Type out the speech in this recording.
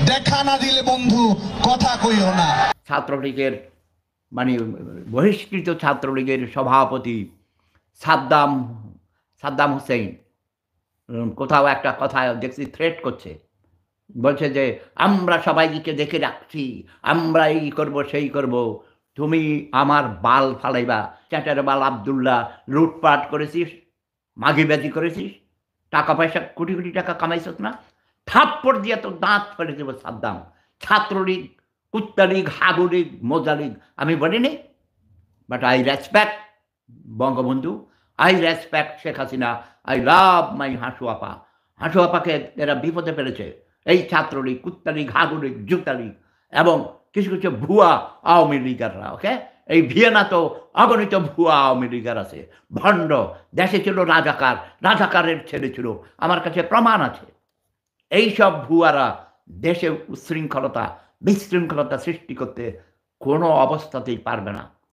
দেখা না দিলে বন্ধু কথা কইও না। ছাত্রলীগের মানে বহিষ্কৃত ছাত্রলীগের সভাপতি সাদ্দাম হোসেন কোথাও একটা কথা দেখছি থ্রেট করছে, বলছে যে আমরা সবাইকে দেখে রাখছি, আমরা এই করব সেই করব, তুমি আমার বাল ফালাইবা, চ্যাটার বাল আবদুল্লাহ, লুটপাট করেছিস, মাগিবাজি করেছিস, টাকা পয়সা কোটি কোটি টাকা কামাইছিস না, থাপ্পড় দিয়ে তো দাঁত ফেলে দেবো সাদ্দাম। ছাত্রলীগ, কুত্তা লীগ, হাগু লীগ, মোজা লীগ আমি বলিনি, but I respect Bangabandhu, I respect Sheikh Hasina, I love my Hasu apa. Hasu আপাকে এরা বিপদে ফেলেছে, এই ছাত্রলীগ, কুত্তা লীগ, হাগু লীগ, জুতা লীগ এবং কিছু কিছু ভুয়া আওয়ামী লীগাররা। ওকে, এই ভিয়েনা তো অগণিত ভুয়া আওয়ামী লীগার আছে, ভণ্ড। দেশে ছিল রাজাকার, রাজাকারের ছেলে ছিল, আমার কাছে প্রমাণ আছে। এইসব ভুয়ারা দেশে উচ্ছৃঙ্খলতা, বিশৃঙ্খলতা সৃষ্টি করতে কোনো অবস্থাতেই পারবে না।